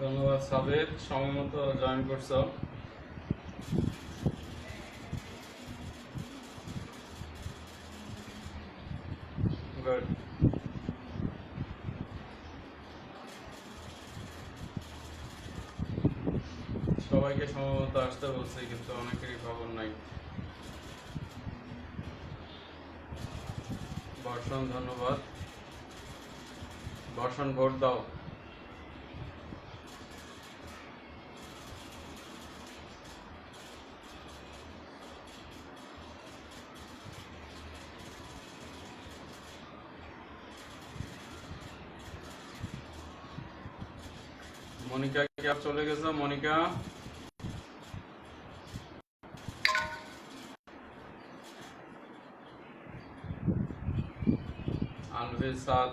ধন্যবাদ সাবের, সময় মতো জয়েন করছো। গুড। সবাইকে সময় মতো আসতে বলছি, কিন্তু অনেকেরই খবর নাই। বর্ষণ ধন্যবাদ। বর্ষণ ভোট দাও। মনিকা কি আর চলে গেছে? মনিকা আলভির সাথ,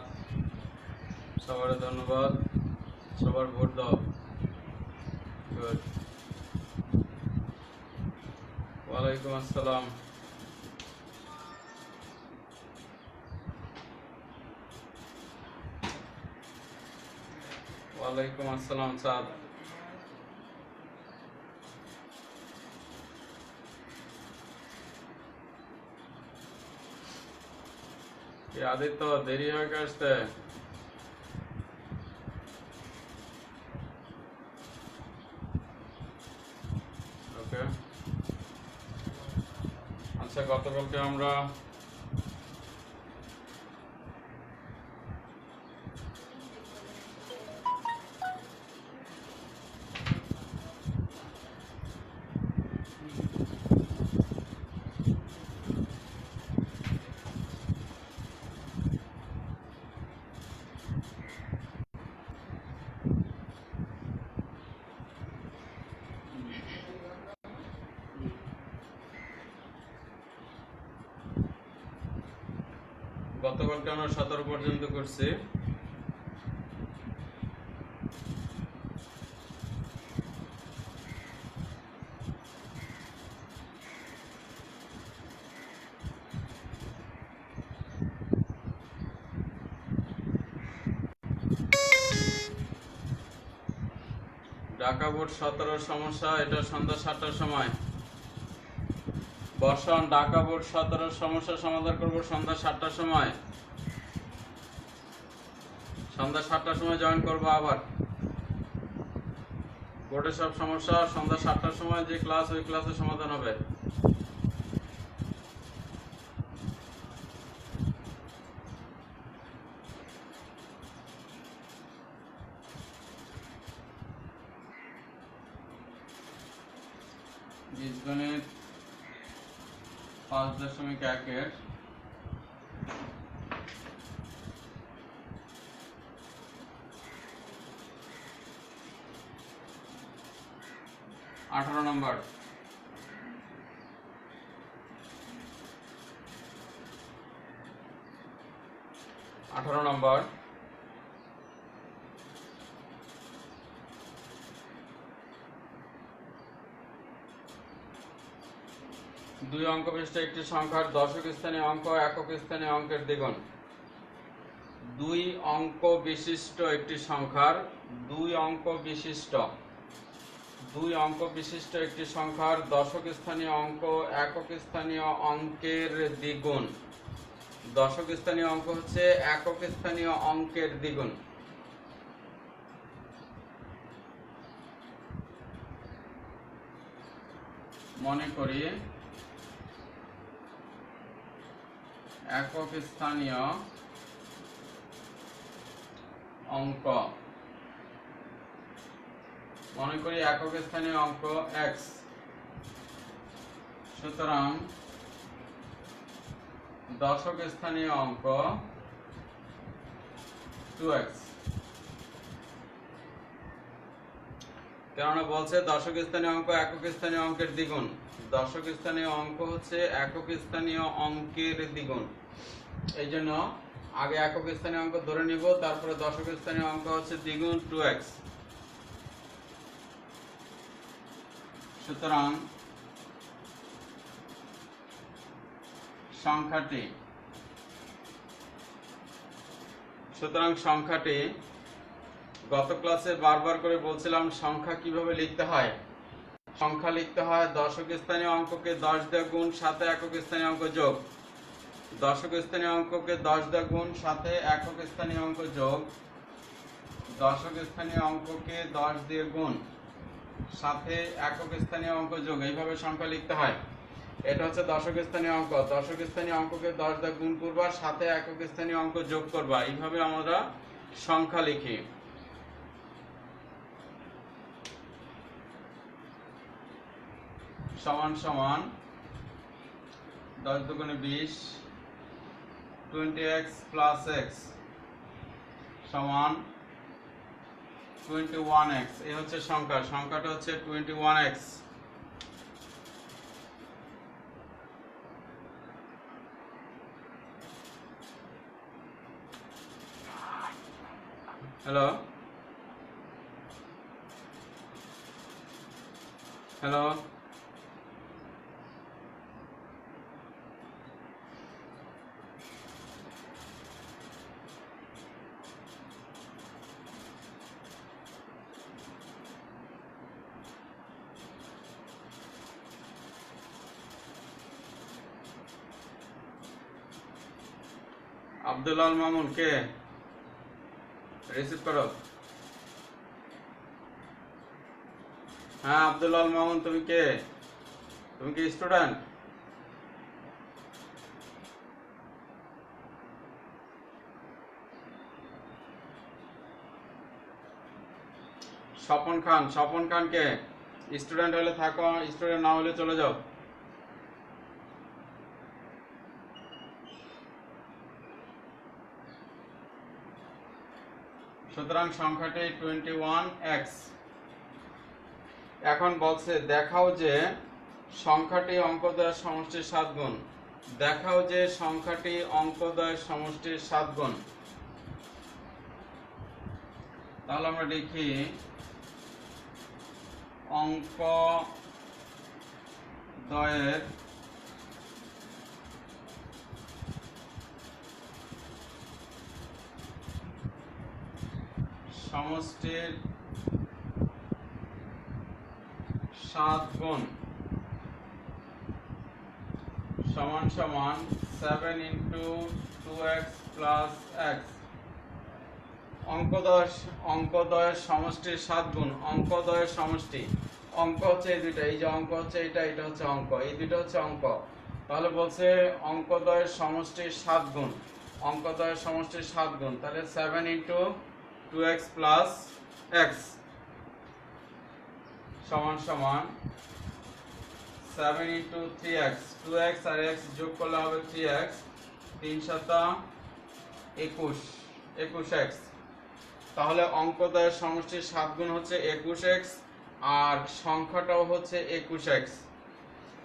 সবার ধন্যবাদ। সবার ভোট দাও। গুড। ওয়ালাইকুম আসসালাম। ওয়ালাইকুম আসসালাম সাদ। আদিত্য দেরি হয়ে আসতে। ওকে, আচ্ছা, গতকালকে আমরা গতকালকে আমরা 17 পর্যন্ত করছি। ঢাকা বোর্ড 17 সমস্যা, এটা সন্ধ্যা 7টার সময়। বর্ষণ, ঢাকা বোর্ড 17 সমস্যা সমাধান করব সন্ধ্যা 7টার সময়। সন্ধ্যা 7টার সময় জয়েন করব। আবার বোর্ডের সব সমস্যা সন্ধ্যা 7টার সময় যে ক্লাস, ওই ক্লাসে সমাধান হবে। বীজগণিত 5.1-এর 18 নম্বর। 18 নম্বর। 2 অঙ্ক বিশিষ্ট একটি সংখ্যার দশক স্থানীয় অঙ্ক একক স্থানীয় অঙ্কের দ্বিগুণ। 2 অঙ্ক বিশিষ্ট একটি সংখ্যার 2 অঙ্ক বিশিষ্ট একটি সংখ্যার দশক স্থানীয় অঙ্ক একক স্থানীয় অঙ্কের দ্বিগুণ। দশক স্থানীয় অঙ্ক হচ্ছে একক স্থানীয় অঙ্কের দ্বিগুণ। মনে করি একক স্থানীয় অঙ্ক, মনে করি একক স্থানীয় অঙ্ক x, সুতরাং দশক স্থানীয় অঙ্ক 2x। কেননা বলছে দশক স্থানীয় অঙ্ক একক স্থানীয় অঙ্কের দ্বিগুণ। দশক স্থানীয় অঙ্ক হচ্ছে একক স্থানীয় অঙ্কের দ্বিগুণ, এই জন্য আগে একক স্থানীয় অঙ্ক ধরে নিব, তারপরে দশক স্থানীয় অঙ্ক হচ্ছে দ্বিগুণ 2x। সুতরাং সংখ্যাটি গত ক্লাসে বারবার করে বলছিলাম সংখ্যা কিভাবে লিখতে হয়। সংখ্যা লিখতে হয় দশক স্থানীয় অঙ্ককে 10 দিয়ে গুণ, সাথে একক স্থানীয় অঙ্ক যোগ। দশক স্থানীয় অঙ্ককে 10 দিয়ে গুণ, সাথে একক স্থানীয় অঙ্ক যোগ। দশক স্থানীয় অঙ্ককে 10 দিয়ে গুণ, সাথে একক স্থানীয় অঙ্ক যোগ, এইভাবে সংখ্যা লিখতে হয়। এটা হচ্ছে দশক স্থানীয় অঙ্ক। দশক স্থানীয় অঙ্ককে 10 দিয়ে গুণ করবা, সাথে একক স্থানীয় অঙ্ক যোগ করবা, এইভাবে আমরা সংখ্যা লিখি। সমান সমান 10 দুগুণে 20, 20x প্লাস x সমান 21x। এই হচ্ছে সংখ্যাটা হচ্ছে 21x। Hello hello Abdul Mamun কে রিসিভ করো। হ্যাঁ আব্দুল মামুন, তুমি কে? তুমি কি স্টুডেন্ট? স্বপন খান কে? স্টুডেন্ট হলে থাকো, স্টুডেন্ট না হলে চলে যাও। সুতরাং সংখ্যাটি 21x। এখন বলছে দেখাও যে সংখ্যাটি অঙ্কদ্বয়ের সমষ্টির 7 গুণ। দেখাও যে সংখ্যাটি অঙ্কদ্বয়ের সমষ্টির 7 গুণ। তাহলে আমরা লিখি অঙ্কদ্বয়ের সমষ্টির 7 গুণ সমান সমান 7 × 2x প্লাস x। অঙ্কদ্বয়ের সমষ্টির 7 গুণ। অঙ্কদ্বয়ের সমষ্টি, অঙ্ক হচ্ছে এই দুইটা, এই যে অঙ্ক হচ্ছে এটা, এটা হচ্ছে অঙ্ক, এই দুইটা হচ্ছে অঙ্ক। তাহলে বলছে অঙ্কদ্বয়ের সমষ্টির 7 গুণ। অঙ্কদ্বয়ের সমষ্টির 7 গুণ, তাহলে 7 × 2x প্লাস x সমান সমান 7 × 3x। 2x আর x যোগ করলে হবে 3x, 3 × 7 21x। তাহলে অঙ্কদ্বয়ের সমষ্টির 7 গুণ হচ্ছে 21x, আর সংখ্যাটাও হচ্ছে 21x।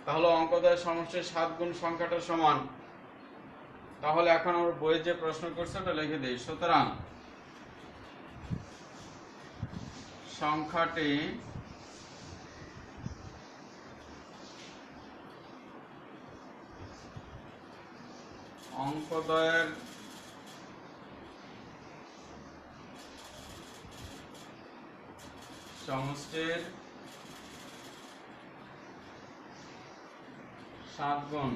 তাহলে অঙ্কদ্বয়ের সমষ্টির 7 গুণ সংখ্যাটা সমান। তাহলে এখন আমরা বইয়ে যে প্রশ্ন করছে ওটা লিখে দিই। সুতরাং সংখ্যাটি অঙ্কদ্বয়ের সমষ্টির 7 গুণ।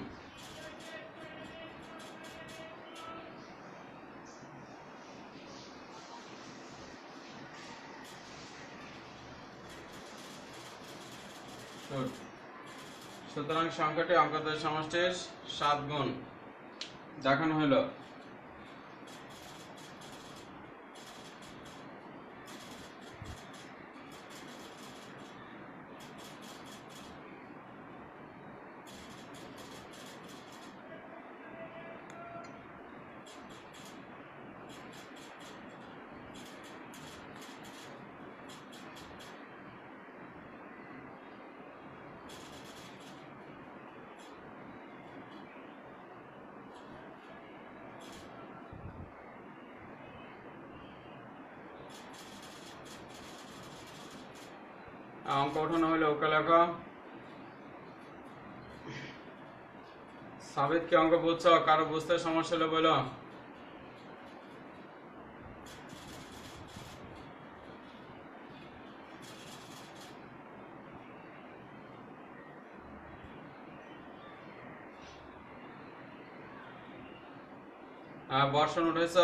সুতরাং সংখ্যাটি অঙ্কদ্বয় সমষ্টির 7 গুণ দেখানো হলো। অঙ্ক উঠানো হলো, ওকে লেখো। সাবিত কি অঙ্ক বুঝছো? কারো বুঝতে সমস্যা হলে বলো। বর্ষণ উঠেছ?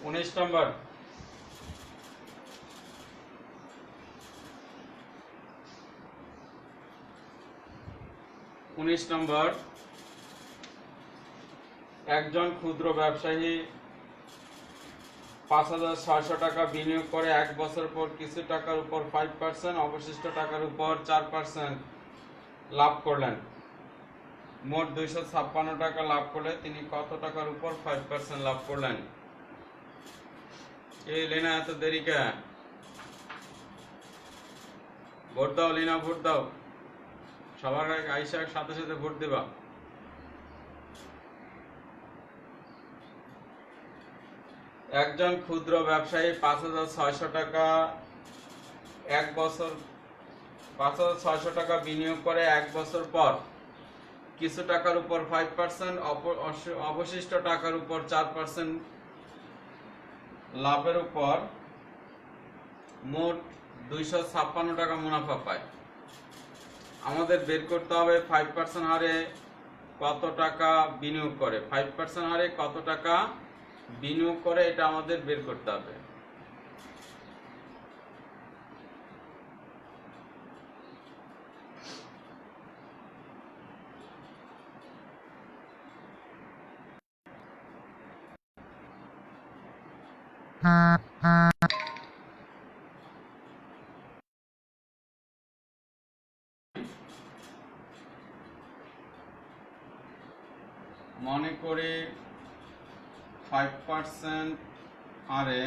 उन्नीस नंबर। একজন ক্ষুদ্র ব্যবসায়ী ৫,৬০০ টাকা বিনিয়োগ করে ১ বছর পর কিছু টাকার উপর 5% অবশিষ্ট টাকার উপর 4% লাভ করলেন। মোট 256 টাকা লাভ করলে তিনি কত টাকার উপর 5% লাভ করলেন? এই লেনা এত দেরি কে? ভোট দাও লেনা, ভোট দাও। সবার আগে আইসা সাথে সাথে ভোট দিবা। একজন ক্ষুদ্র ব্যবসায়ী ৫,৬০০ টাকা ৫,৬০০ টাকা বিনিয়োগ করে ১ বছর পর কিছু টাকার উপর 5% অবশিষ্ট টাকার উপর 4% লাভের উপর মোট 256 টাকা মুনাফা পায়। আমাদের বের করতে হবে 5% হারে কত টাকা বিনিয়োগ করে। 5% হারে কত টাকা বিনিয়োগ করে এটা আমাদের বের করতে হবে। মনে করি 5% হারে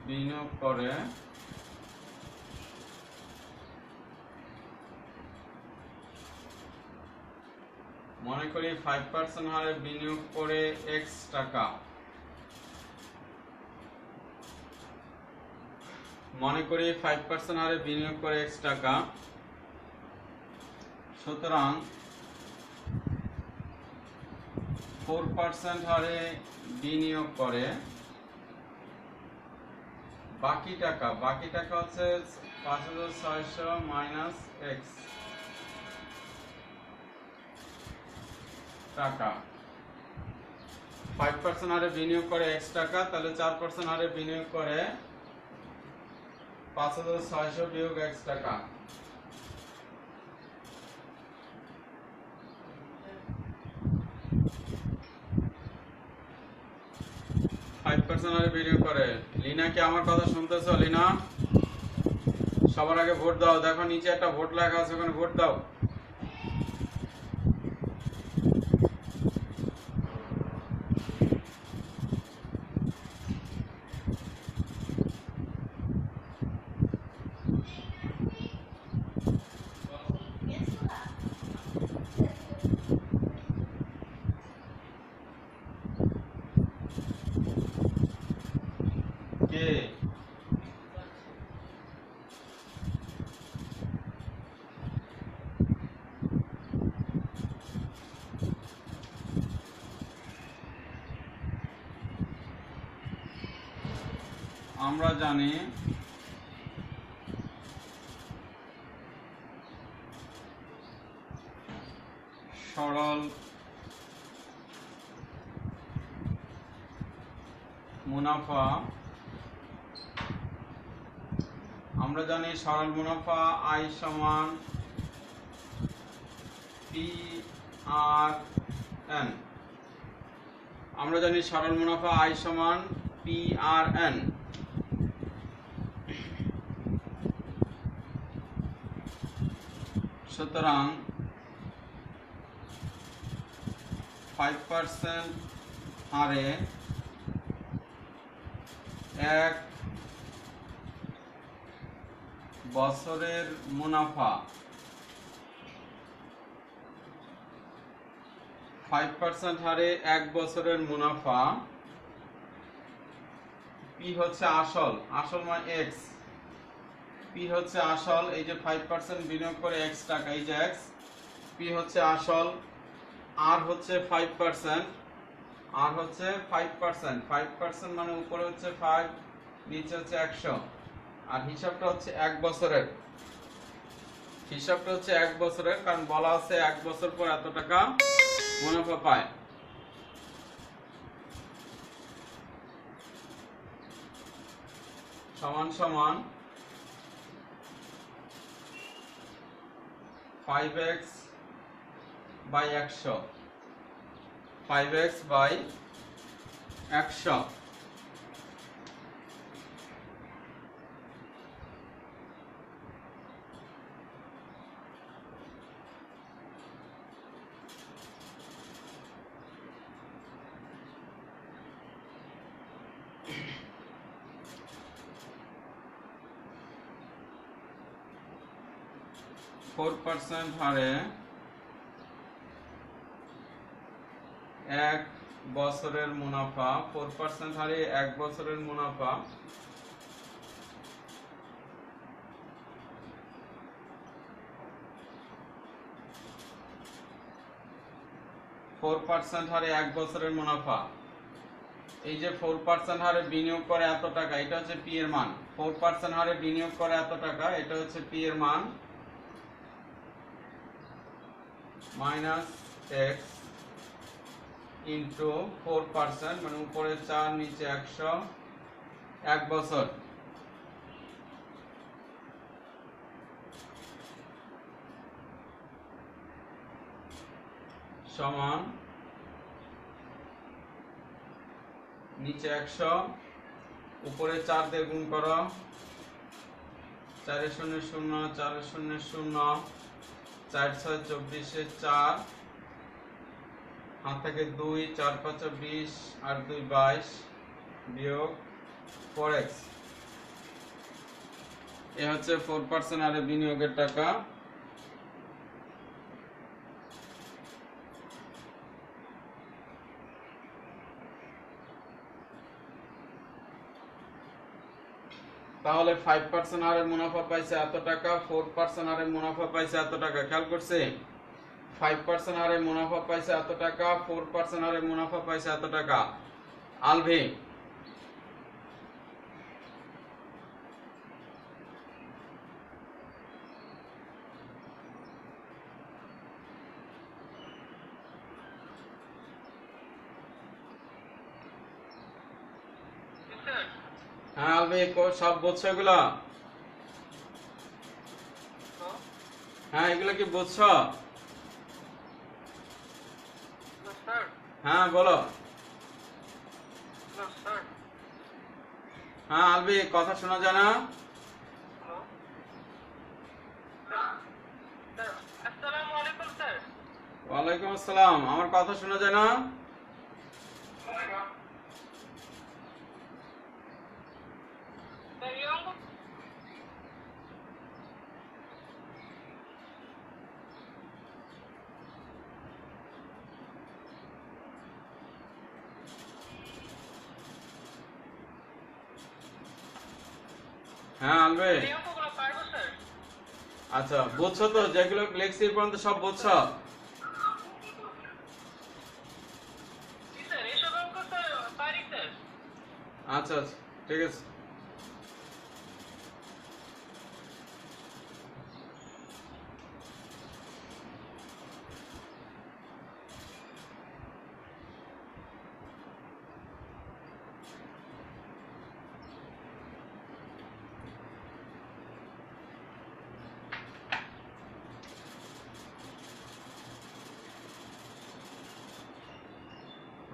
বিনিয়োগ করে মনে করি 5% হারে বিনিয়োগ করে x টাকা। মনে করি 5% হারে বিনিয়োগ করে x টাকা। সুতরাং 4% হারে বিনিয়োগ করে বাকি টাকা হচ্ছে ৫,৬০০ মাইনাস x টাকা। 5% হারে বিনিয়োগ করে x টাকা, তাহলে 4% হারে বিনিয়োগ করে ৫,৬০০ বিয়োগ x টাকা। 5% হারে বিনিয়োগ করে। লিনা কি আমার কথা শুনতেছো? লিনা, সবার আগে ভোট দাও। দেখো নিচে একটা ভোট লেখা আছে, ওখানে ভোট দাও। কে আমরা জানি সরল মুনাফা, আমরা জানি সরল মুনাফা আই সমান পি আর এন। আমরা জানি সরল মুনাফা আই সমান পি আর এন। সুতরাং 5% হারে 1 বছরের মুনাফা, 5% হারে 1 বছরের মুনাফা, পি হচ্ছে আসল, আসল মানে এক্স, পি হচ্ছে আসল, এই যে 5% বিনিয়োগ করে x টাকা, এই যে x, পি হচ্ছে আসল, আর হচ্ছে 5%, আর হচ্ছে 5%, 5% মানে উপরে হচ্ছে 5, নিচে হচ্ছে 100, আর হিসাবটা হচ্ছে 1 বছরের, হিসাবটা হচ্ছে 1 বছরের, কারণ বলা আছে 1 বছর পর এত টাকা মুনাফা পায়। সমান সমান 5x বাই 100, 5x বাই 100। % হারে 1 বছরের মুনাফা, 4% হারে 1 বছরের মুনাফা, হারে 1 বছরের মুনাফা, এই যে 4% হারে বিনিয়োগ করে এত টাকা, এটা হচ্ছে পি এর মান। 4% হারে বিনিয়োগ করে এত টাকা, এটা হচ্ছে পি এর মান, মাইনাস এক্স ইন্টু 4%, মানে উপরে 4 নিচে 100, 1 বছর, সমান নিচে 100, উপরে 4 দিয়ে গুণ করো, 4 0 0, 4 0 0, 4 6 24, 4 হাত থেকে 2, 4 5 20, আর 2 22, বিয়োগ 4x, এ হচ্ছে 4% হারে বিনিয়োগের টাকা। তাহলে 5% হারে মুনাফা পাইছে এত টাকা, 4% হারে মুনাফা পাইছে এত টাকা। খেয়াল করছে, 5% হারে মুনাফা পাইছে এত টাকা, 4% হারে মুনাফা পাইছে এত টাকা। আলভি, হ্যাঁ আলভি, সব বুঝছো এগুলা? হ্যাঁ এগুলো কি বুঝছো? হ্যাঁ বলো। হ্যাঁ আলবি, কথা শোনা যায় না? ওয়ালাইকুম আসসালাম, আমার কথা শোনা যায় না? হ্যাঁ আলবে, আচ্ছা বুঝছো তো? যেগুলো লিখছি এই পর্যন্ত সব বুঝছো? আচ্ছা আচ্ছা, ঠিক আছে।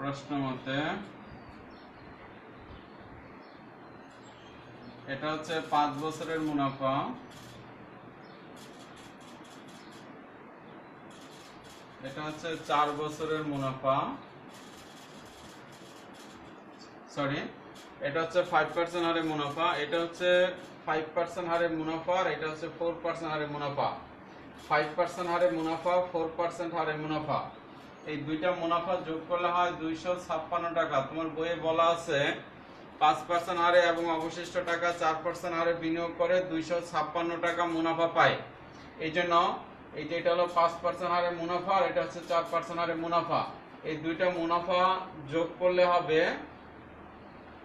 প্রশ্ন মতে এটা হচ্ছে 5 বছরের মুনাফা, এটা হচ্ছে 4 বছরের মুনাফা, সরি এটা হচ্ছে 5% হারে মুনাফা, এটা হচ্ছে 5% হারে মুনাফা, আর এটা হচ্ছে 4% হারে মুনাফা। 5% হারে মুনাফা, 4% হারে মুনাফা, এই দুইটা মুনাফা যোগ করলে হয় 256 টাকা। তোমার বইয়ে বলা আছে 5% হারে এবং অবশিষ্ট টাকা 4% হারে বিনিয়োগ করে 256 টাকা মুনাফা পায়। এই জন্য এই যে এটা হলো 5% হারে মুনাফা, আর এটা হচ্ছে 4% হারে মুনাফা। এই দুইটা মুনাফা যোগ করলে হবে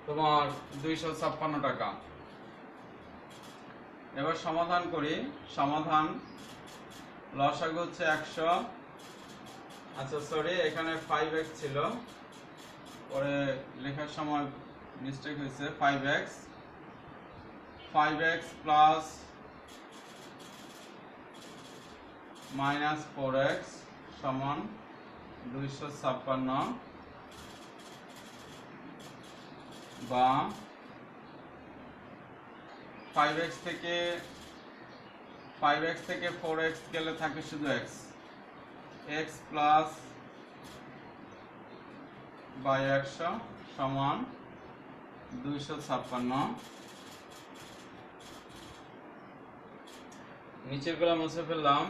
তোমার 256 টাকা। এবার সমাধান করি। সমাধান, লসাগু হচ্ছে 100, আচ্ছা সরি এখানে 5x ছিল, পরে লেখার সময় মিস্টেক হয়েছে। 5x প্লাস মাইনাস 4x সমান 256, বা 5x থেকে 4x গেলে থাকে শুধু x, x প্লাস বাই 100 সমান 256। নিচের গুলা মুছে ফেললাম।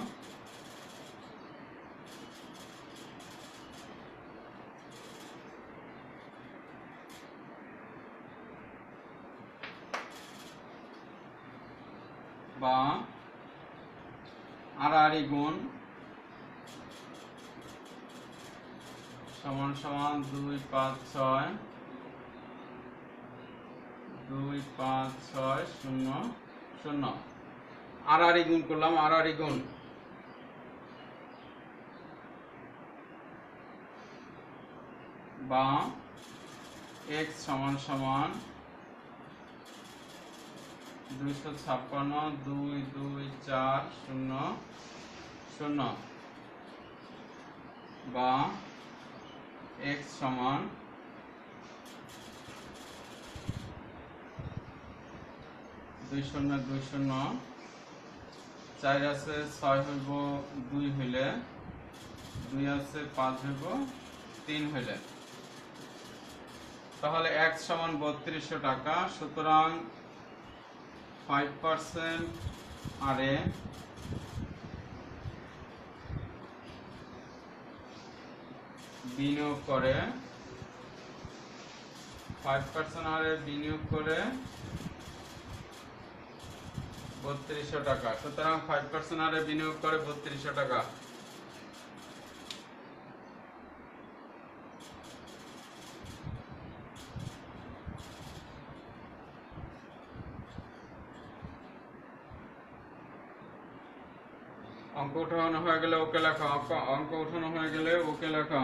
বা আড়াআড়ি গুণ সমান সমান 2 5 6 2 5 6 0 0, আড়াআড়ি গুণ করলাম, আড়াআড়ি গুণ বা x সমান সমান 256 2 2 4 0 0, বা x সমান 2 0 2 0, 4 আছে 6 হইব 2 হইলে, 2 আছে 5 হইব 3 হইলে, তাহলে x সমান 3200 টাকা। সুতরাং 5% হারে বিনিয়োগ করে 5% হারে বিনিয়োগ করে 3200 টাকা। সুতরাং 5% হারে বিনিয়োগ করে 3200 টাকা। অঙ্ক উঠানো হয়ে গেলে ওকে লেখা, অঙ্ক উঠানো হয়ে গেলে ওকে লেখা।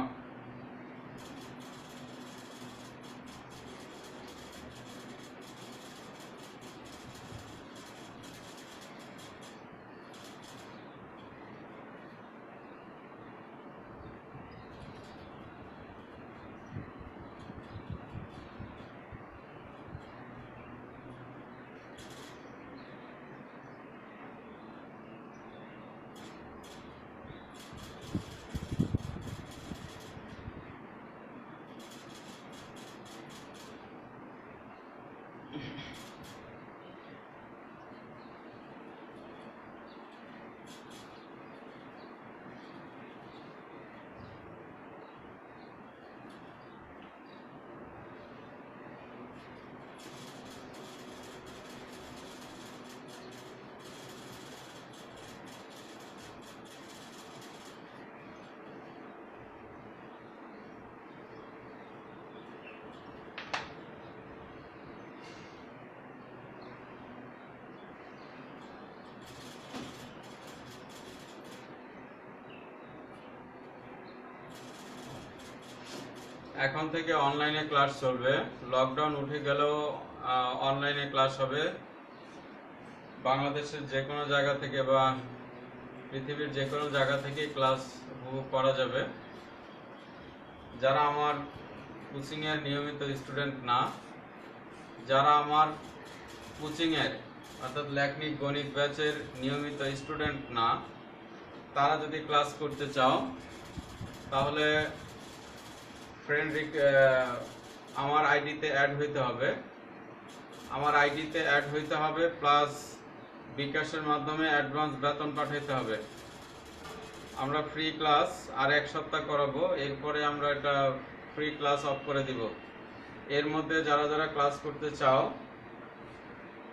এখন থেকে অনলাইনে ক্লাস চলবে। লকডাউন উঠে গেলেও অনলাইনে ক্লাস হবে। বাংলাদেশের যে কোনো জায়গা থেকে বা পৃথিবীর যে কোনো জায়গা থেকে ক্লাস উপভোগ করা যাবে। যারা আমার কোচিংয়ের নিয়মিত স্টুডেন্ট না, যারা আমার কোচিংয়ের অর্থাৎ লেখনিক গণিত ব্যাচের নিয়মিত স্টুডেন্ট না, তারা যদি ক্লাস করতে চাও তাহলে আমার আইডিতে অ্যাড হইতে হবে। আমার আইডিতে অ্যাড হইতে হবে, প্লাস বিকাশের মাধ্যমে অ্যাডভান্স বেতন পাঠাইতে হবে। আমরা ফ্রি ক্লাস আর এক সপ্তাহ করাবো, এরপরে আমরা এটা ফ্রি ক্লাস অফ করে দিব। এর মধ্যে যারা যারা ক্লাস করতে চাও,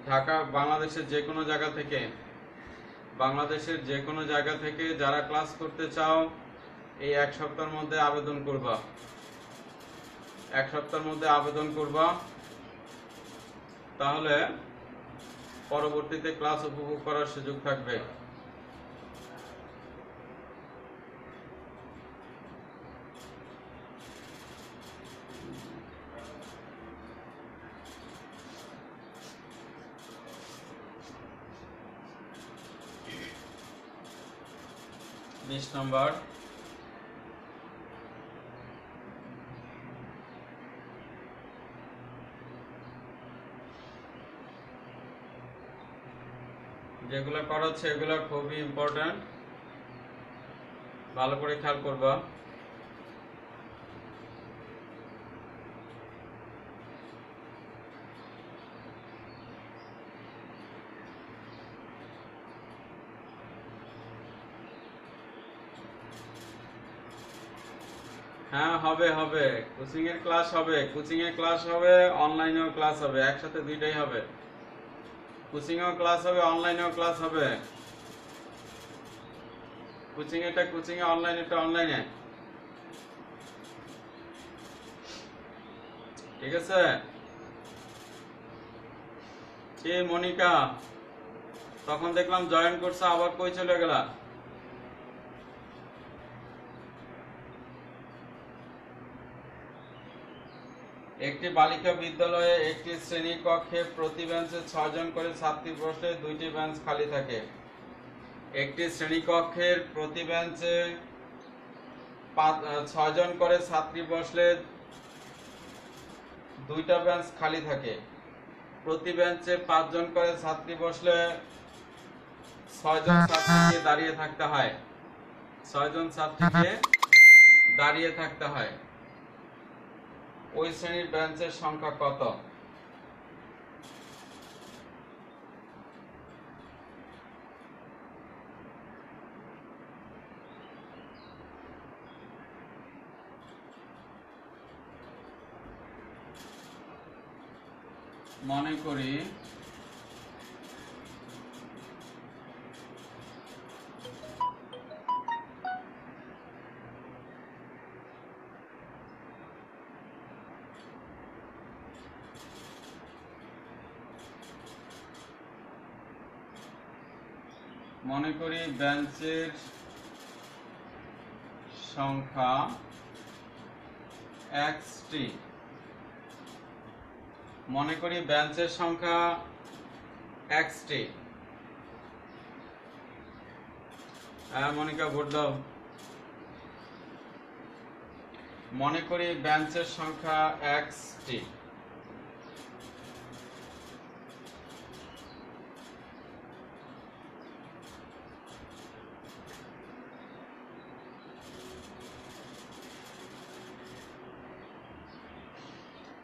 ঢাকা বাংলাদেশের যে কোনো জায়গা থেকে যারা ক্লাস করতে চাও, এই এক সপ্তাহের মধ্যে আবেদন করবা। তাহলে পরবর্তীতে ক্লাস উপভোগ করার সুযোগ থাকবে। বিশ নম্বর, যেগুলো করাচ্ছে এগুলো খুবই ইম্পর্টেন্ট, ভালো করে খেয়াল করবা। হ্যাঁ, হবে কোচিং এর ক্লাস হবে, অনলাইনেও ক্লাস হবে, একসাথে দুইটাই হবে। কোচিংয়েও ক্লাস হবে, অনলাইনেও ক্লাস হবে। কোচিংয়ে, অনলাইনে। ঠিক আছে? কি মনিকা, তখন দেখলাম জয়েন করছে, আবার কই চলে গেলা? একটি বালিকা বিদ্যালয়ে একটি শ্রেণী কক্ষে প্রতি বেঞ্চে 6 জন করে ছাত্রী বসলে 2টি বেঞ্চ খালি থাকে। একটি শ্রেণী কক্ষের প্রতি বেঞ্চে 6 জন করে ছাত্রী বসলে 2টা বেঞ্চ খালি থাকে। প্রতি বেঞ্চে 5 জন করে ছাত্রী বসলে 6 জন ছাত্রীকে দাঁড়িয়ে থাকতে হয়। 6 জন ছাত্রীকে দাঁড়িয়ে থাকতে হয়। ওই শ্রেণীর বেঞ্চের সংখ্যা কত? মনে করি বেঞ্চের সংখ্যা xটি। বেঞ্চের সংখ্যা xটি। হ্যাঁ মনিকা, ভোট দাও। মনে করি বেঞ্চের সংখ্যা xটি।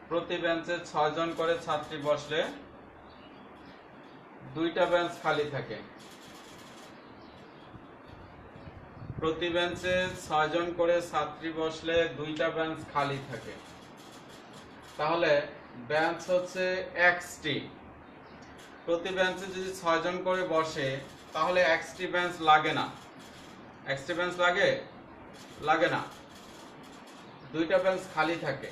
প্রতি বেঞ্চে 6 জন করে ছাত্রী বসলে 2টা বেঞ্চ খালি থাকে। প্রতি বেঞ্চে 6 জন করে ছাত্রী বসলে 2টা বেঞ্চ খালি থাকে। তাহলে বেঞ্চ হচ্ছে xটি। প্রতি বেঞ্চে যদি 6 জন করে বসে তাহলে xটি বেঞ্চ লাগে না। xটি বেঞ্চ লাগে না, 2টা বেঞ্চ খালি থাকে।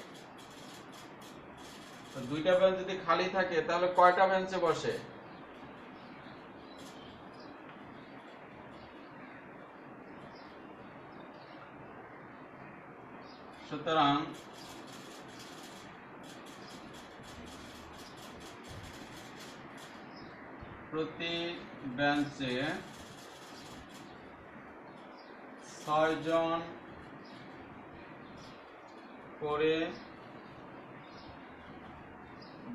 2টা বেঞ্চ যদি খালি থাকে তাহলে কয়টা বেঞ্চে বসে? সুতরাং প্রতি বেঞ্চে 6 জন করে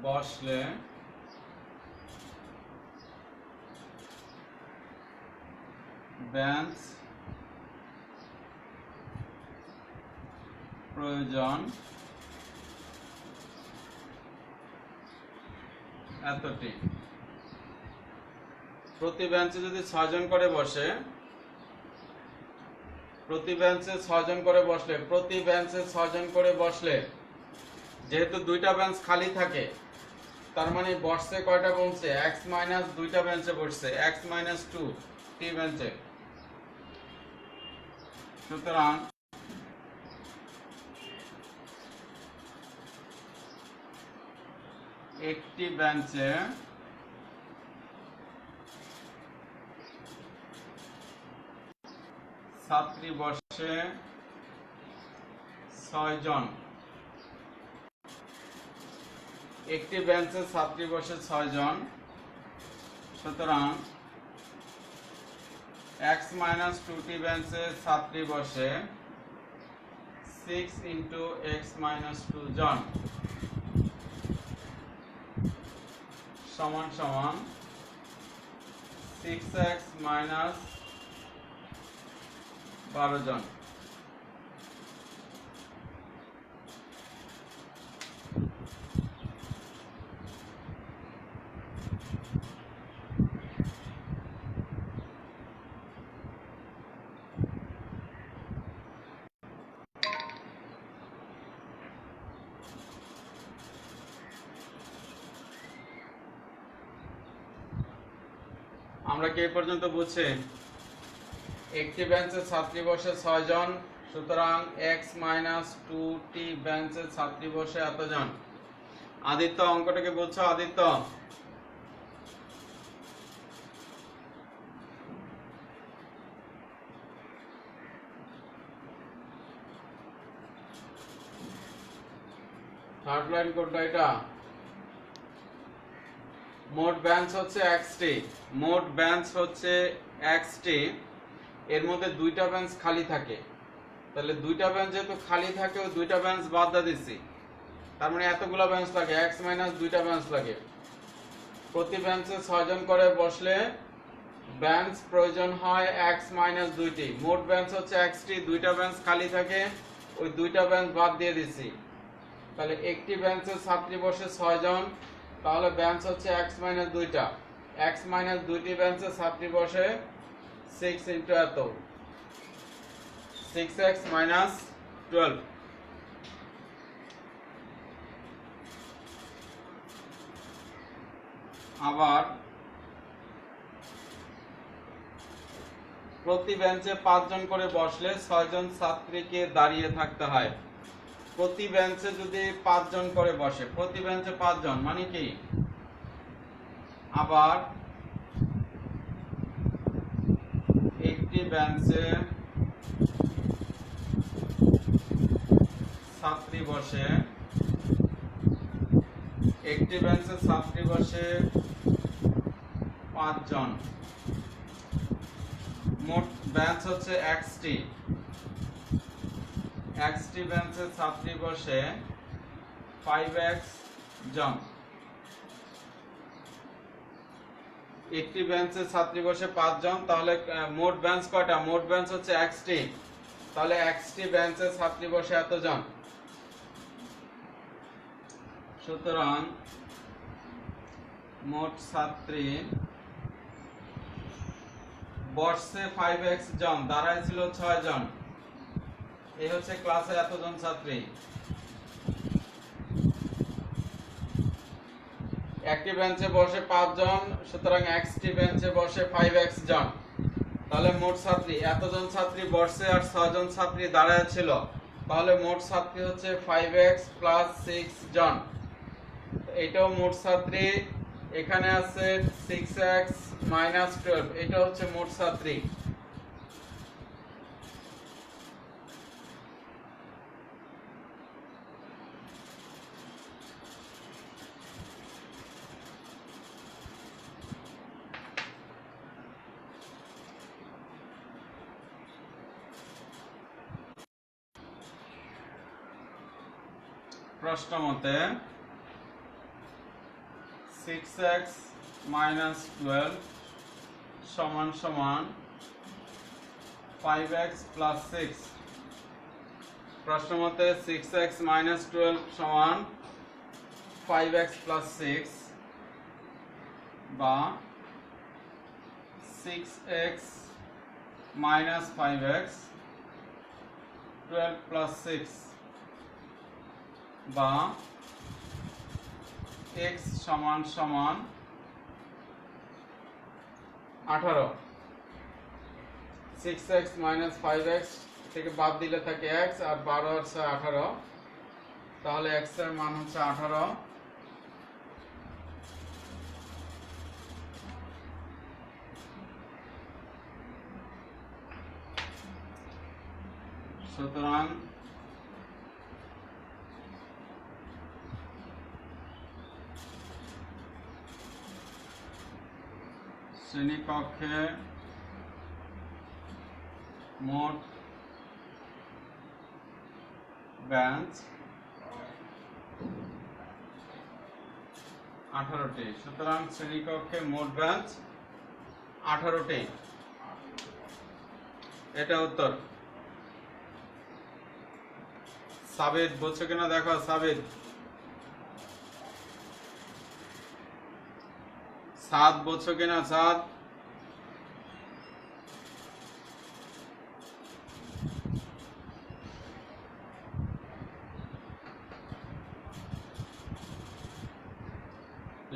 বসলে বেঞ্চ প্রয়োজন এতটি। প্রতি বেঞ্চে যদি 6 জন করে বসে, প্রতি বেঞ্চে 6 জন করে বসলে, প্রতি বেঞ্চে 6 জন করে বসলে যেহেতু দুইটা বেঞ্চ খালি থাকে, তার মানে বসছে কয়টা বেঞ্চে? x মাইনাস দুইটা বেঞ্চে বসছে, x মাইনাস 2 টি বেঞ্চে। সুতরাং একটি বেঞ্চে ছাত্রী বসে 6 জন। একটি বেঞ্চে ছাত্রী বসে 6 জন। সুতরাং x মাইনাস 2টি বেঞ্চে ছাত্রী বসে 6 ইন্টু x মাইনাস 2 জন সমান সমান 6x মাইনাস 12 জন। আমরা কি এই পর্যন্ত বুঝছি? একটি বেঞ্চে ছাত্রী বসে 6 জন, সুতরাং x মাইনাস 2টি বেঞ্চে ছাত্রী বসে এতজন। আদিত্য, অঙ্কটাকে বুঝছো? আদিত্য, থার্ড লাইন কোডটা এটা। মোট বেঞ্চ হচ্ছে xt, মোট বেঞ্চ হচ্ছে xt। এর মধ্যে দুইটা বেঞ্চ খালি থাকে, তাহলে দুইটা বেঞ্চ যেহেতু খালি থাকে ওই দুইটা বেঞ্চ বাদ দিয়ে দিচ্ছি, তার মানে এতগুলো বেঞ্চ লাগে, x মাইনাস দুইটা বেঞ্চ লাগে। প্রতি বেঞ্চে 6 জন করে বসলে বেঞ্চ প্রয়োজন হয় x মাইনাস 2টি। মোট বেঞ্চ হচ্ছে xt, দুইটা বেঞ্চ খালি থাকে, ওই দুইটা বেঞ্চ বাদ দিয়ে দিচ্ছি। তাহলে একটি বেঞ্চে ছাত্রী বসে 6 জন, তাহলে বেঞ্চ হচ্ছে x মাইনাস 2টা। x মাইনাস 2টি বেঞ্চে ছাত্রী বসে 6 ইন্টু এত, 6x মাইনাস 12। আবার প্রতি বেঞ্চে 5 জন করে বসলে 6 জন ছাত্রীকে দাঁড়িয়ে থাকতে হয়। প্রতি বেঞ্চে যদি 5 জন করে বসে, প্রতি বেঞ্চে 5 জন মানে কি? আবার একটি বেঞ্চে ছাত্রী বসে, একটি বেঞ্চে ছাত্রী বসে 5 জন। মোট বেঞ্চ হচ্ছে xt, xt বেঞ্চে ছাত্রী বসে 5x জন। একটি বেঞ্চে ছাত্রী বসে 5 জন, তাহলে মোট বেঞ্চ কয়টা? মোট বেঞ্চ হচ্ছে xt, তাহলে xt বেঞ্চে ছাত্রী বসে এতজন। সুতরাং মোট ছাত্রী বসছে 5x জন, দাঁড়ায় ছিল 6 জন। এই হচ্ছে ক্লাসে এতজন ছাত্রী। একটি বেঞ্চে বসে 5 জন, সুতরাং xt বেঞ্চে বসে 5x জন। তাহলে মোট ছাত্রী, এতজন ছাত্রী বসছে আর 6 জন ছাত্রী দাঁড়ায় ছিল, তাহলে মোট ছাত্রী হচ্ছে 5x প্লাস 6 জন। এটাও মোট ছাত্রী। এখানে আছে 6x মাইনাস 12, এটা হচ্ছে মোট ছাত্রী। প্রশ্ন মতে 6x minus 12 সমান সমান 5x plus 6। প্রশ্ন মতে 6x minus 12 সমান 5x plus 6 বা 6x minus 5x 12 plus 6 বা x সমান সমান 18। 6x minus 5x থেকে বাদ দিলে থাকে x আর 12 আর 6 18, তাহলে x এর মান হচ্ছে 18। সুতরাং শ্রেণীকক্ষে মোট বেঞ্চ 18টি। সুতরাং শ্রেণীকক্ষে মোট বেঞ্চ 18টি। এটা উত্তর। সাবিত বুঝছো কিনা দেখো। সাবিত, সাত বুঝছো কিনা? সাত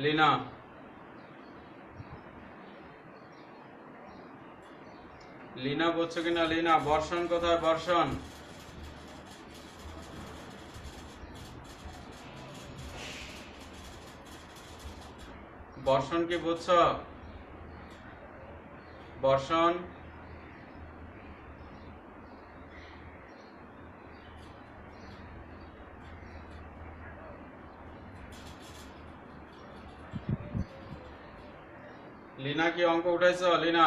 লীনা, লীনা বুঝছো কিনা? লীনা, বর্ষণ কোথায়? বর্ষণ, বর্ষণ কি বুঝছো? বর্ষণ, লীনা কি অঙ্ক উঠাইছো? লীনা,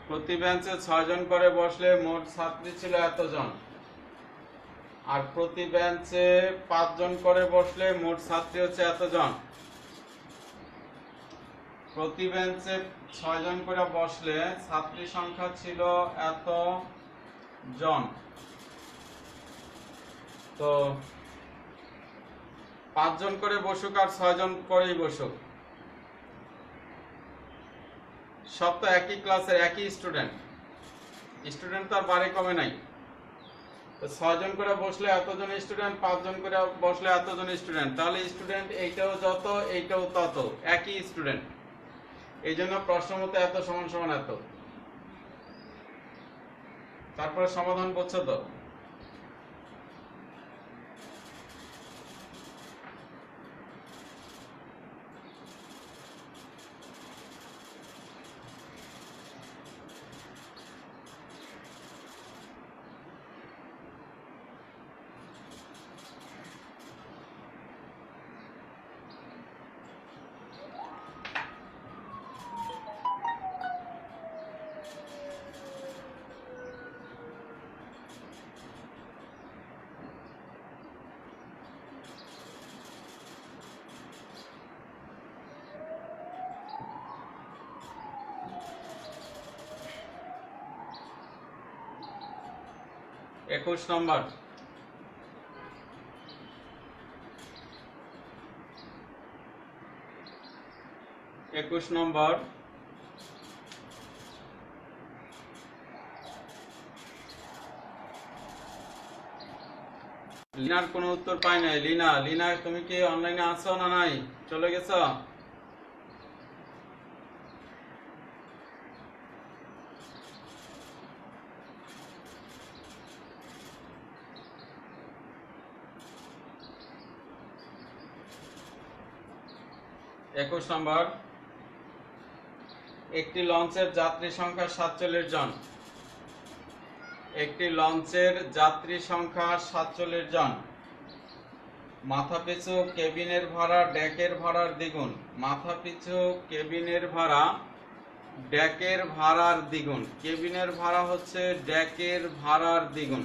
প্রতি বেঞ্চে 6 জন করে বসলে মোট ছাত্রী ছিল এতজন, আর প্রতি বেঞ্চে 5 জন করে বসলে মোট ছাত্রী হচ্ছে এতজন। প্রতি বেঞ্চে 6 জন করে বসলে ছাত্রী সংখ্যা ছিল এত জন। তো 5 জন করে বসুক আর 6 জন করেই বসুক, সব তো একই ক্লাসের একই স্টুডেন্ট, স্টুডেন্ট তো আর বাড়ে কমে নাই। তো 6 জন করে বসলে এতজন স্টুডেন্ট, 5 জন করে বসলে এতজন স্টুডেন্ট, তাহলে স্টুডেন্ট এইটাও যত এইটাও তত, একই স্টুডেন্ট। এই জন্য প্রশ্ন মতো এত সমান সমান এত। তারপরে সমাধান বুঝছো তো? একুশ নম্বর। লিনার কোনো উত্তর পাই নাই। লীনা, লীনা তুমি কি অনলাইনে আছো না নাই? চলে গেছো? 21 নম্বর, একটি লঞ্চের যাত্রী সংখ্যা 47 জন। একটি লঞ্চের যাত্রী সংখ্যা 47 জন। মাথাপিছু কেবিনের ভাড়া ডেকের ভাড়ার দ্বিগুণ। মাথাপিছু কেবিনের ভাড়া ডেকের ভাড়ার দ্বিগুণ। কেবিনের ভাড়া হচ্ছে ডেকের ভাড়ার দ্বিগুণ।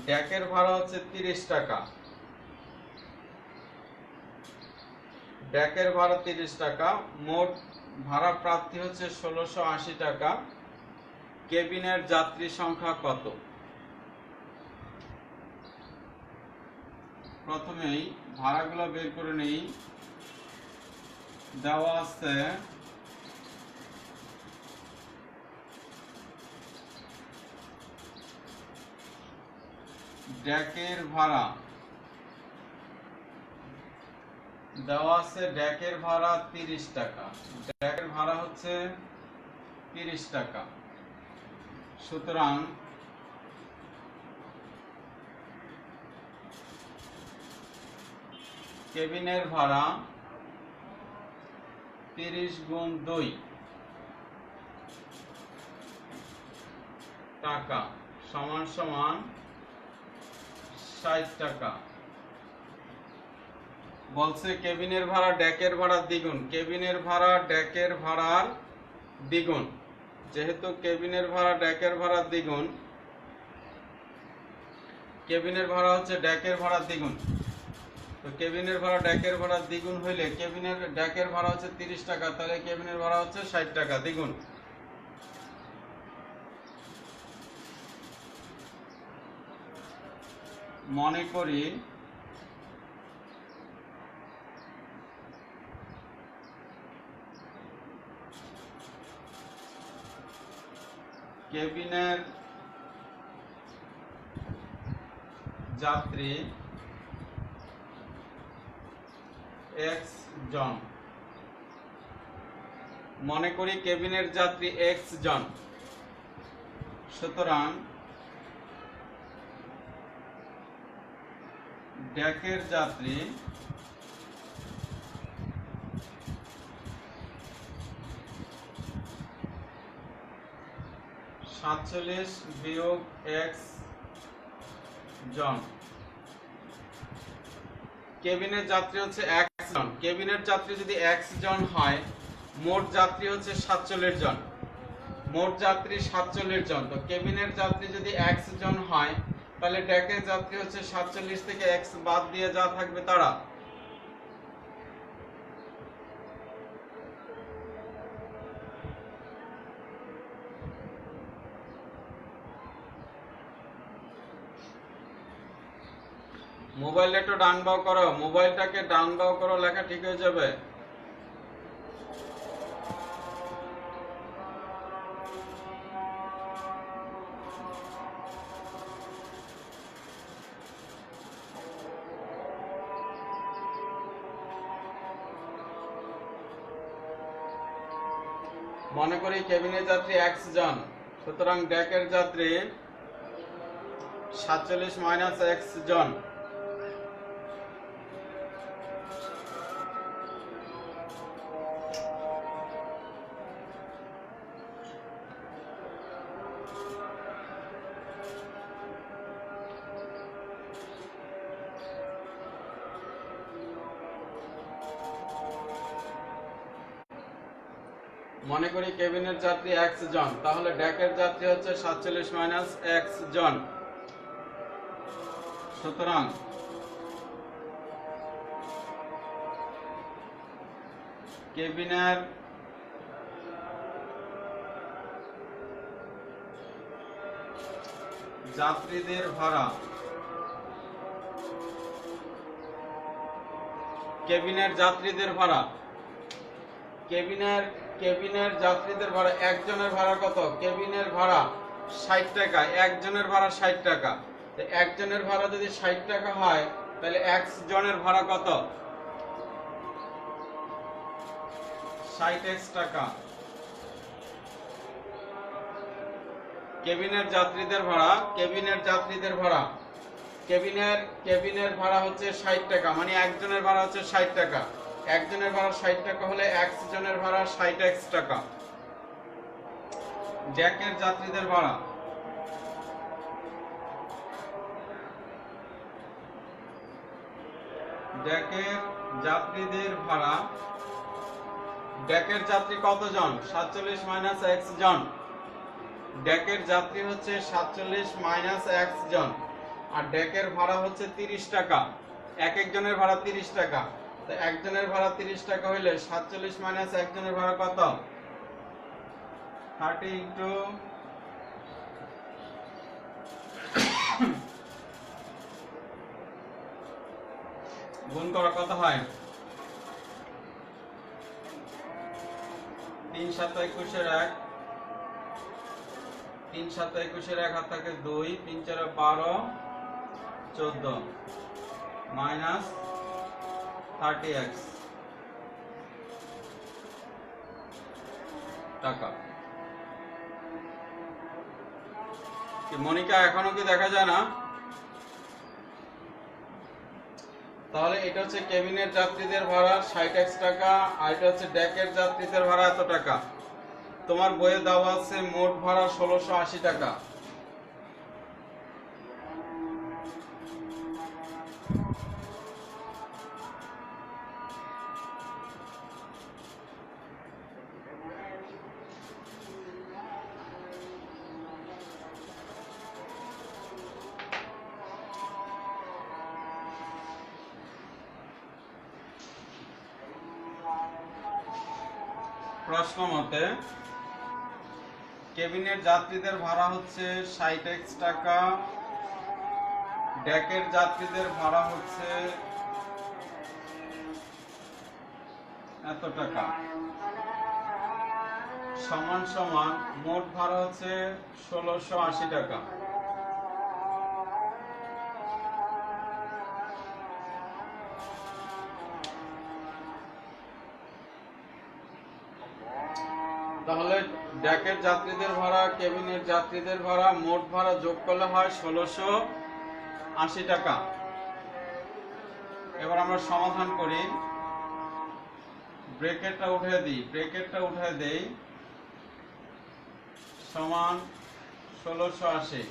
ডেকের ভাড়া হচ্ছে 30 টাকা। ডেকের ভাড়া 30 টাকা। মোট ভাড়া প্রাপ্তি হচ্ছে 1680 টাকা। কেবিনের যাত্রী সংখ্যা কত? প্রথমেই ভাড়াগুলো বের করে নেই। দেওয়া আছে ডেকের ভাড়া, দেওয়া আছে ডেকের ভাড়া 30 টাকা। ডেকের ভাড়া হচ্ছে 30 টাকা। সুতরাং কেবিনের ভাড়া 30 গুণ 2 টাকা সমান সমান 60 টাকা। বলছে কেবিনের ভাড়া ডেকের ভাড়ার দ্বিগুণ। কেবিনের ভাড়া ডেকের ভাড়ার দ্বিগুণ। যেহেতু কেবিনের ভাড়া ডেকের ভাড়ার দ্বিগুণ, কেবিনের ভাড়া হচ্ছে ডেকের ভাড়ার দ্বিগুণ। তো কেবিনের ভাড়া ডেকের ভাড়ার দ্বিগুণ হইলে কেবিনের ডেকের ভাড়া হচ্ছে 30 টাকা, তাহলে কেবিনের ভাড়া হচ্ছে 60 টাকা দ্বিগুণ। মনে করি কেবিনের যাত্রী x জন। মনে করি কেবিনের যাত্রী x জন। সুতরাং ডেকের যাত্রী সাতচল্লিশ বিয়োগ x জন। কেবিনের যাত্রী হচ্ছে x জন। কেবিনের যাত্রী যদি x জন হয়, মোট যাত্রী হচ্ছে 47 জন। মোট যাত্রী 47 জন। তো কেবিনের যাত্রী যদি x জন হয়, তাহলে ডেকের যাত্রী হচ্ছে 47 থেকে x বাদ দিয়ে যা থাকবে তারা। মোবাইলটা একটু ডান বাও করো, মোবাইলটাকে ডান বাও করো, লেখা ঠিক হয়ে যাবে। মনে করি কেবিনের যাত্রী x জন। সুতরাং ডেকের যাত্রী 47 মাইনাস x জন। মনে করি কেবিনের যাত্রী x জন, তাহলে ডেকের যাত্রী হচ্ছে 47 মাইনাস x জন। সুতরাং কেবিনের যাত্রীদের ভাড়া, কেবিনের যাত্রীদের ভাড়া, কেবিনের যাত্রীদের ভাড়া একজনের ভাড়া কত? কেবিনের ভাড়া 60 টাকা। একজনের ভাড়া 60 টাকা। তো একজনের ভাড়া যদি 60 টাকা হয়, তাহলে x জনের ভাড়া কত? 60x টাকা। কেবিনের যাত্রীদের ভাড়া, কেবিনের ভাড়া হচ্ছে 60 টাকা, মানে একজনের ভাড়া হচ্ছে 60 টাকা। একজনের ভাড়া 60 টাকা হলে এক জনের ভাড়া 60x টাকা। ডেকের যাত্রীদের ভাড়া, ডেকের যাত্রীদের ভাড়া, ডেকের যাত্রী কতজন? 47 মাইনাস x জন। ডেকের যাত্রী হচ্ছে 47 মাইনাস x জন, আর ডেকের ভাড়া হচ্ছে 30 টাকা। এক একজনের ভাড়া 30 টাকা, তো একজনের ভাড়া 30 টাকা হইলে 47 মাইনাস একজনের ভাড়া কত? 30 ইন্টু গুণ করা কত হয়? 3 7 21 এর 1, 3 7 21 এর 1 হাত থাকে 2, 3 4 12 14 মাইনাস 30x টাকা। কি মনিকা, এখনো কি দেখা যায় না? তাহলে এটা হচ্ছে কেবিনের যাত্রীদের ভাড়া 60x টাকা, আর এটা হচ্ছে ডেকের যাত্রীদের ভাড়া এত টাকা। তোমার বইয়ে দেওয়া আছে মোট ভাড়া 1680 টাকা। প্রশ্ন মতে কেবিনের যাত্রীদের ভাড়া হচ্ছে 60x টাকা, ডেকের যাত্রীদের ভাড়া হচ্ছে এত টাকা, সমান সমান মোট ভাড়া হচ্ছে 1680 টাকা। তাহলে ডেকের যাত্রীদের ভাড়া, কেবিনের যাত্রীদের ভাড়া, মোট ভাড়া যোগ করলে হয় 1680 টাকা। এবার আমরা সমাধান করি, ব্র্যাকেটটা উঠে দেই, সমান 1680।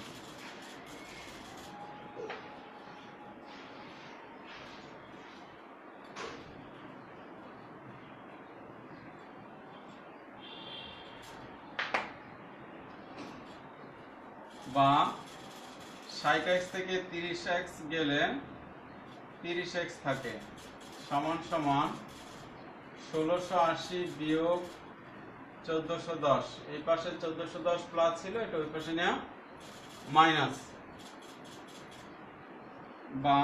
বা 60x থেকে 30x গেলে 30x থাকে, সমান সমান 1680 বিয়োগ 1410। এই পাশে 1410 প্লাস ছিল, এটা ওই পাশে নেওয়া মাইনাস, বা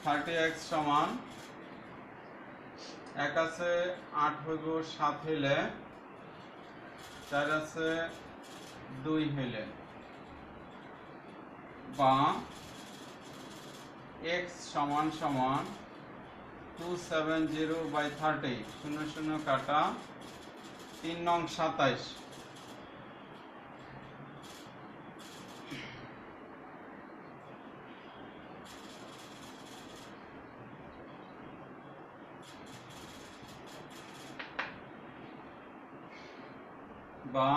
30x সমান 1 আছে 8 হইব 7 হইলে, 4 আছে 2 হইলে, বা x সমান সমান 270/30, 0 0 কাটা 3 নং 27, বা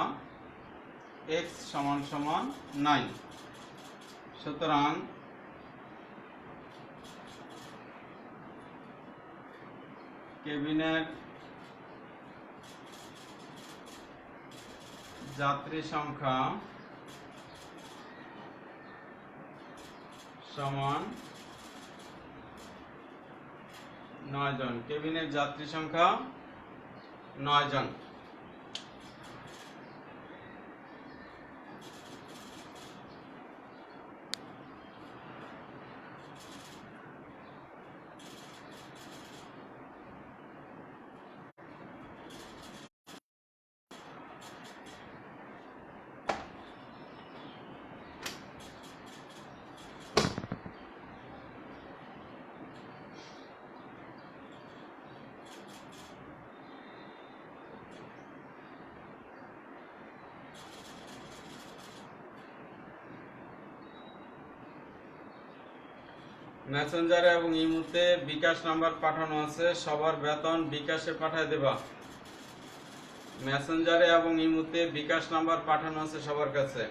x সমান সমান 9। সুতরাং কেবিনের যাত্রী সংখ্যা সমান 9 জন। কেবিনের যাত্রী সংখ্যা 9 জন। মেসেঞ্জারে এবং ইমুতে বিকাশ নাম্বার পাঠানো আছে, সবার বেতন বিকাশে পাঠায় দেবা। মেসেঞ্জারে এবং ইমুতে বিকাশ নাম্বার পাঠানো আছে সবার কাছে,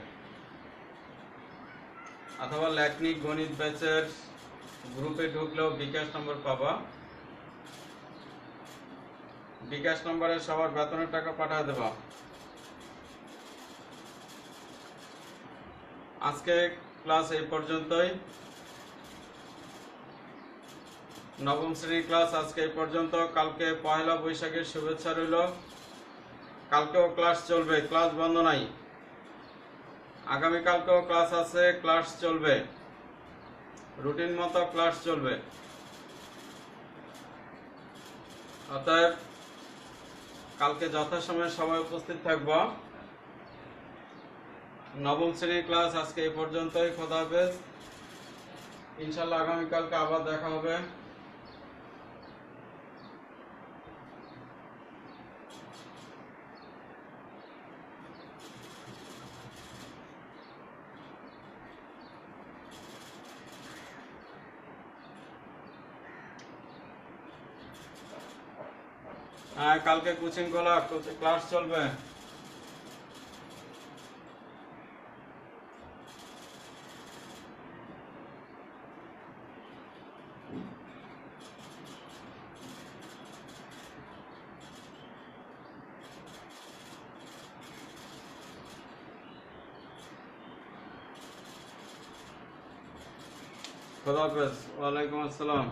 অথবা লেকনিক গণিত ব্যাচের গ্রুপে ঢুকলেও বিকাশ নাম্বার পাবা। বিকাশ নাম্বারে সবার বেতনের টাকা পাঠায় দেবা। আজকে ক্লাস এই পর্যন্তই। নবম শ্রেণীর ক্লাস আজকে এই পর্যন্ত। কালকে পয়লা বৈশাখের শুভেচ্ছা রইল। কালকেও ক্লাস চলবে, ক্লাস বন্ধ নাই। আগামীকালকেও ক্লাস আছে, ক্লাস চলবে, রুটিন মতো ক্লাস চলবে। অতএব কালকে যথাসময়ে সবাই উপস্থিত থাকব। নবম শ্রেণীর ক্লাস আজকে এই পর্যন্তই। খোদা হাফেজ। ইনশাল্লাহ আগামীকালকে আবার দেখা হবে। হ্যাঁ, কালকে কোচিং ক্লাস চলবে। খোদা হাফেজ। ওয়ালাইকুম আসসালাম।